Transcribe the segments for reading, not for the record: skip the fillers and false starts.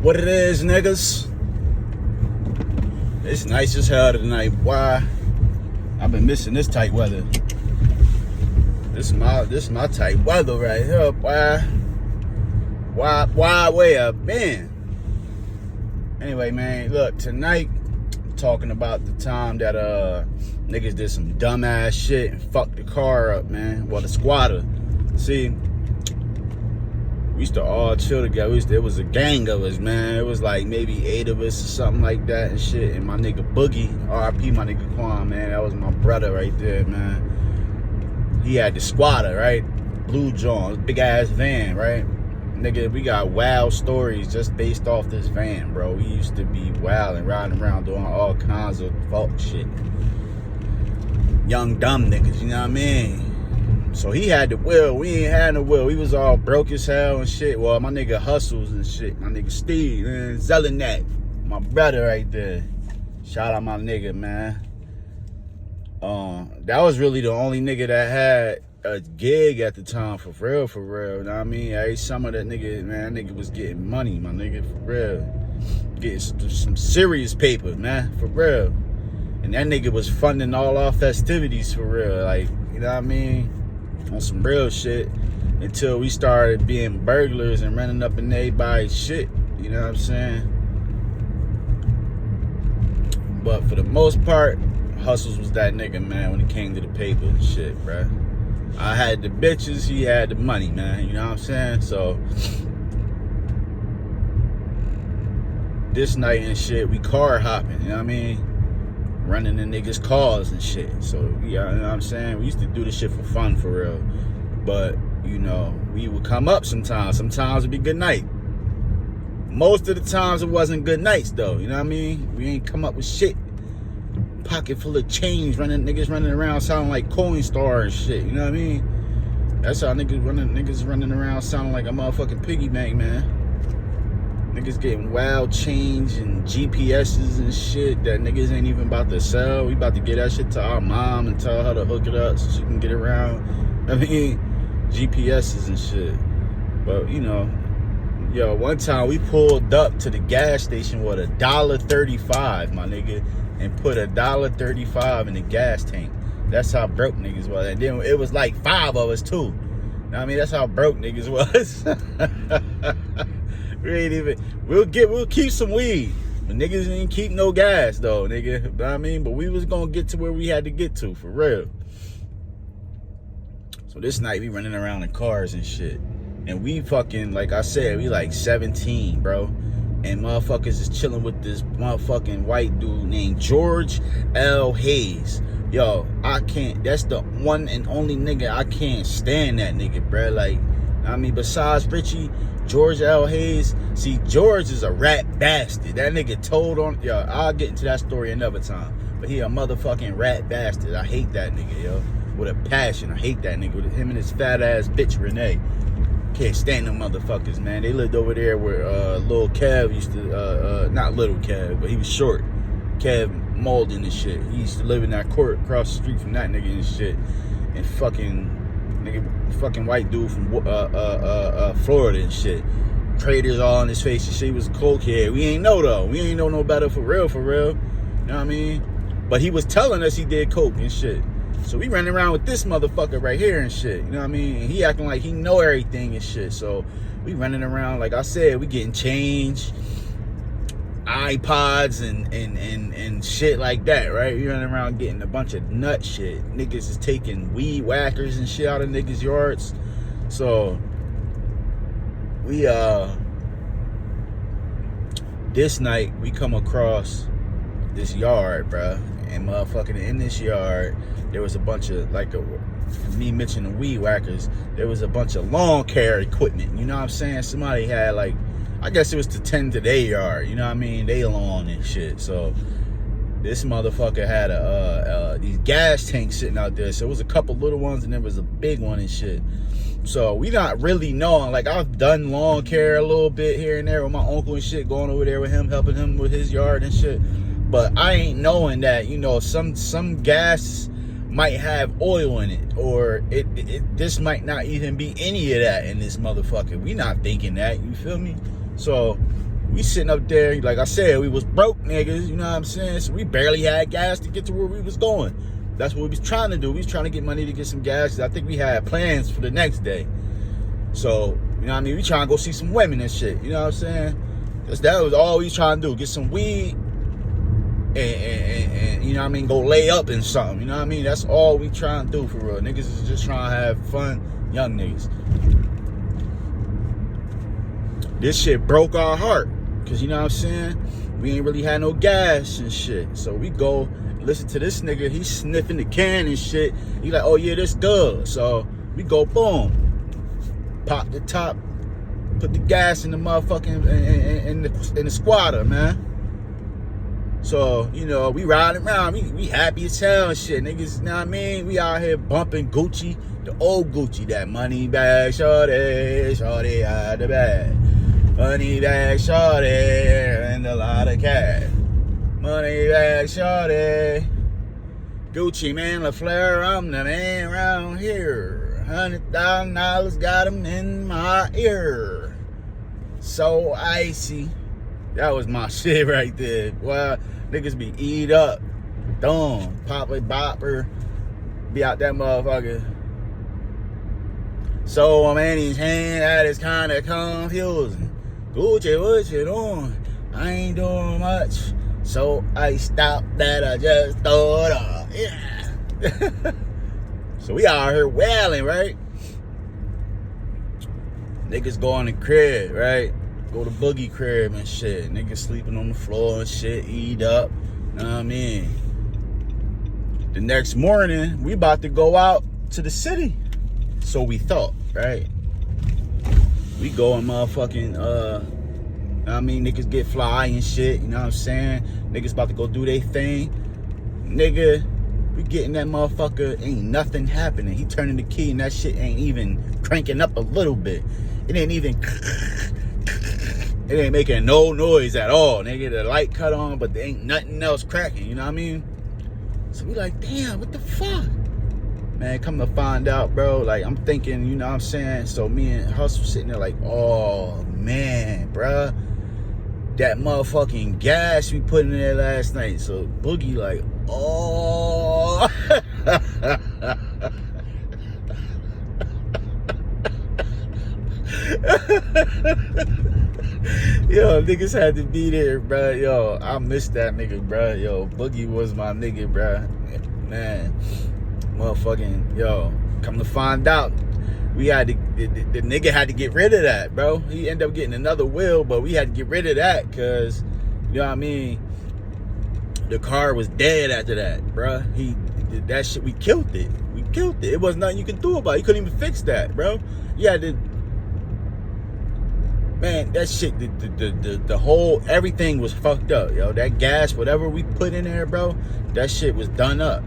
What it is, niggas? It's nice as hell tonight. Why? I've been missing this tight weather. This is my tight weather right here. Why where I've been? Anyway, man, look, tonight I'm talking about the time that niggas did some dumbass shit and fucked the car up, man. Well, the squatter. See, we used to all chill together. It was a gang of us, man. It was like maybe 8 of us or something like that and shit. And my nigga Boogie, R.I.P. my nigga Quan, man. That was my brother right there, man. He had the squatter, right? Blue John, big ass van, right? Nigga, we got wild stories just based off this van, bro. We used to be wild and riding around doing all kinds of fuck shit. Young dumb niggas, you know what I mean? So he had the will. We ain't had no will. We was all broke as hell and shit. Well, my nigga Hustles and shit. My nigga Steve, man. Zelenak. My brother right there. Shout out my nigga, man. That was really the only nigga that had a gig at the time, for real, you know what I mean? Every summer that nigga, man, that nigga was getting money, my nigga, for real. Getting some serious paper, man, for real. And that nigga was funding all our festivities, for real. Like, you know what I mean? On some real shit, until we started being burglars and running up in everybody's shit, you know what I'm saying? But for the most part, Hustles was that nigga, man, when it came to the paper and shit, bruh. I had the bitches, he had the money, man, you know what I'm saying? So this night and shit, we car hopping, you know what I mean? Running in niggas' cars and shit. So, yeah, you know what I'm saying? We used to do this shit for fun, for real. But, you know, we would come up sometimes. Sometimes it'd be good night. Most of the times it wasn't good nights, though. You know what I mean? We ain't come up with shit. Pocket full of change, niggas running around sounding like Coinstar and shit. You know what I mean? That's how niggas running around sounding like a motherfucking piggy bank, man. Niggas getting wild change and GPSs and shit that niggas ain't even about to sell. We about to get that shit to our mom and tell her to hook it up so she can get around. I mean, GPSs and shit. But, you know, yo, one time we pulled up to the gas station with $1.35, my nigga, and put $1.35 in the gas tank. That's how broke niggas was. And then it was like 5 of us, too. I mean, that's how broke niggas was. We ain't even, we'll keep some weed. But niggas ain't keep no gas though, nigga. You know what I mean? But we was gonna get to where we had to get to, for real. So this night we running around in cars and shit. And we fucking, like I said, we like 17, bro. And motherfuckers is chilling with this motherfucking white dude named George L. Hayes. Yo, I can't, that's the one and only nigga, I can't stand that nigga, bro. Like, I mean, besides Richie, George L. Hayes, see, George is a rat bastard. That nigga told on, yo, I'll get into that story another time. But he a motherfucking rat bastard. I hate that nigga, yo. With a passion. I hate that nigga. With him and his fat ass bitch, Renee. Can't stand them motherfuckers, man. They lived over there where Lil Kev used to, not Little Kev, but he was short. Kev Malden and shit. He used to live in that court across the street from that nigga and shit. And fucking white dude from Florida and shit. Craters all on his face and shit. He was a cokehead. We ain't know though. We ain't know no better, for real. You know what I mean? But he was telling us he did coke and shit. So we running around with this motherfucker right here and shit. You know what I mean? And he acting like he know everything and shit. So we running around, like I said, we getting change, iPods and shit like that, right? We running around getting a bunch of nut shit. Niggas is taking weed whackers and shit out of niggas' yards. So we this night we come across this yard, bruh. And motherfucking in this yard, there was a bunch of, like, me mentioning weed whackers, there was a bunch of lawn care equipment. You know what I'm saying? Somebody had, like, I guess it was to tend to their yard. You know what I mean? They lawn and shit. So this motherfucker had these gas tanks sitting out there. So it was a couple little ones and there was a big one and shit. So we not really knowing. Like, I've done lawn care a little bit here and there with my uncle and shit, going over there with him, helping him with his yard and shit. But I ain't knowing that, you know, some gas might have oil in it, or this might not even be any of that in this motherfucker. We not thinking that, you feel me? So We sitting up there, like I said, we was broke niggas, you know what I'm saying? So we barely had gas to get to where we was going. That's what we was trying to do. We was trying to get money to get some gas. I think we had plans for the next day. So, you know what I mean? We trying to go see some women and shit, you know what I'm saying? That was all we trying to do, get some weed and you know what I mean, go lay up in something, you know what I mean? That's all we trying to do for real. Niggas is just trying to have fun, young niggas. This shit broke our heart, cause you know what I'm saying? We ain't really had no gas and shit. So we go listen to this nigga, he's sniffing the can and shit. He like, oh yeah, this good. So we go, boom, pop the top, put the gas in the motherfucking, in the squatter, man. So, you know, we riding around, we happy as hell and shit, niggas, you know what I mean? We out here bumping Gucci, the old Gucci, that money bag, shorty out the bag. Money bag, shorty, and a lot of cash. Money bag, shorty. Gucci, man, LaFleur, I'm the man around here. $100,000 got him in my ear. So icy. That was my shit right there. Well, niggas be eat up. Dumb. Pop a bopper. Be out that motherfucker. So I'm in his hand, that is kind of confusing. Gucci, what you doing? I ain't doing much. So I stopped that, I just thought of. Yeah. So we out here wailing, right? Niggas go on the crib, right? Go to Boogie crib and shit. Niggas sleeping on the floor and shit, eat up. Know what I mean? The next morning, we about to go out to the city. So we thought, right? We go and motherfucking, I mean, niggas get fly and shit, you know what I'm saying? Niggas about to go do their thing. Nigga, we getting that motherfucker, ain't nothing happening. He turning the key and that shit ain't even cranking up a little bit. It ain't even, it ain't making no noise at all, nigga. The light cut on, but there ain't nothing else cracking, you know what I mean? So we like, damn, what the fuck? Man, come to find out, bro, like, I'm thinking, you know what I'm saying? So me and Hustle sitting there like, oh, man, bruh. That motherfucking gas we put in there last night. So Boogie like, oh. Yo, niggas had to be there, bro. Yo, I missed that nigga, bro. Yo, Boogie was my nigga, bro. Man, motherfucking, yo, come to find out, we had to, the nigga had to get rid of that, bro. He ended up getting another wheel, but we had to get rid of that because, you know what I mean, the car was dead after that, bro. That shit, we killed it. We killed it. It was nothing you could do about it. You couldn't even fix that, bro. You had to, man, that shit, the whole, everything was fucked up, yo. That gas, whatever we put in there, bro, that shit was done up.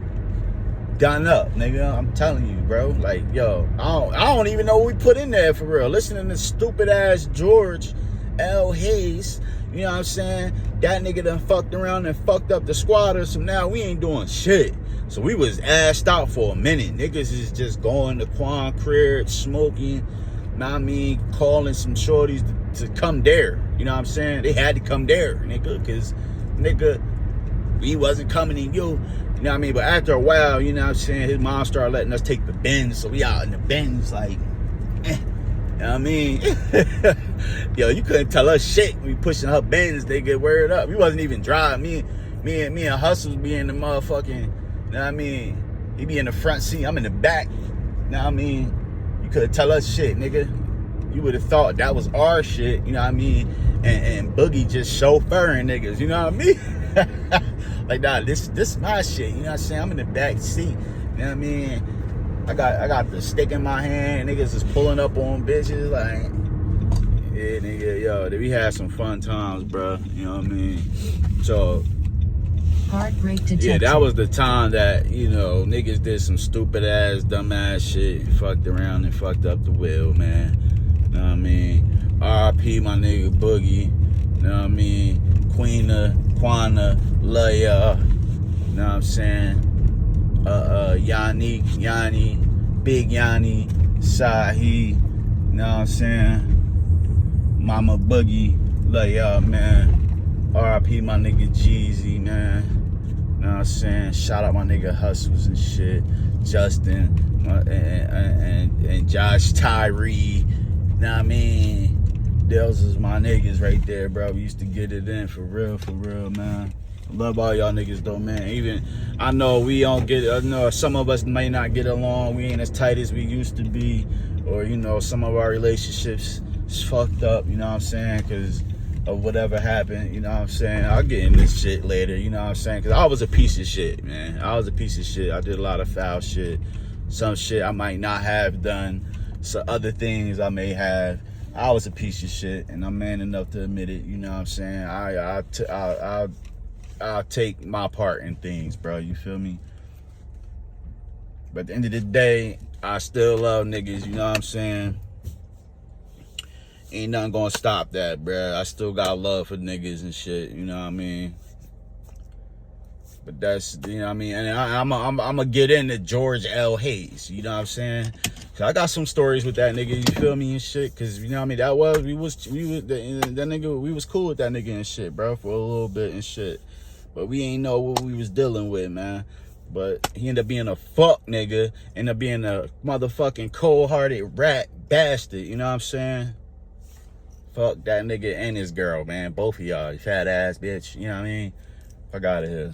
Done up, nigga. I'm telling you, bro. Like, yo, I don't even know what we put in there for real. Listening to stupid ass George L. Hayes, you know what I'm saying? That nigga done fucked around and fucked up the squatter, so now we ain't doing shit. So we was assed out for a minute. Niggas is just going to Quan crib, smoking, know what I mean, calling some shorties to come there. You know what I'm saying? They had to come there, nigga, because, nigga, we wasn't coming in you. You know what I mean? But after a while, you know what I'm saying, his mom started letting us take the Benz. So we out in the Benz like, you know what I mean? Yo, you couldn't tell us shit. We pushing her Benz, they get word up. We wasn't even driving. Me and Hustles be in the motherfucking, you know what I mean? He be in the front seat, I'm in the back. You know what I mean? You couldn't tell us shit, nigga. You would have thought that was our shit, you know what I mean? And Boogie just chauffeuring niggas, you know what I mean? Like, nah, this is my shit, you know what I'm saying? I'm in the back seat, you know what I mean? I got the stick in my hand, niggas is pulling up on bitches, like, yeah, nigga, yo, we had some fun times, bro, you know what I mean? So, heartbreak detected. Yeah, that was the time that, you know, niggas did some stupid ass, dumb ass shit, fucked around and fucked up the wheel, man, you know what I mean? R.I.P. my nigga Boogie, you know what I mean? Quana, Leia, you know what I'm saying? Yanni, Big Yanni, Sahi, you know what I'm saying? Mama Boogie, love y'all, man. R.I.P. my nigga Jeezy, man. You know what I'm saying? Shout out my nigga Hustles and shit. Justin and Josh Tyree. You know what I mean? Those is my niggas right there, bro. We used to get it in for real, man. Love all y'all niggas though, man. Even I know we don't get. I know some of us may not get along. We ain't as tight as we used to be, or you know, some of our relationships is fucked up. You know what I'm saying? Because of whatever happened. You know what I'm saying? I'll get in this shit later. You know what I'm saying? Because I was a piece of shit, man. I was a piece of shit. I did a lot of foul shit. Some shit I might not have done. So other things I may have. I was a piece of shit, and I'm man enough to admit it. You know what I'm saying? I'll take my part in things, bro. You feel me? But at the end of the day, I still love niggas. You know what I'm saying? Ain't nothing gonna stop that, bro. I still got love for niggas and shit. You know what I mean? But that's, you know what I mean? And I'm gonna get into George L. Hayes. You know what I'm saying? Cause I got some stories with that nigga. You feel me and shit? Cause you know what I mean? That was that nigga. We was cool with that nigga and shit, bro, for a little bit and shit. But we ain't know what we was dealing with, man. But he ended up being a fuck nigga. Ended up being a motherfucking cold-hearted rat bastard. You know what I'm saying? Fuck that nigga and his girl, man. Both of y'all, you fat ass bitch. You know what I mean? Fuck out of here.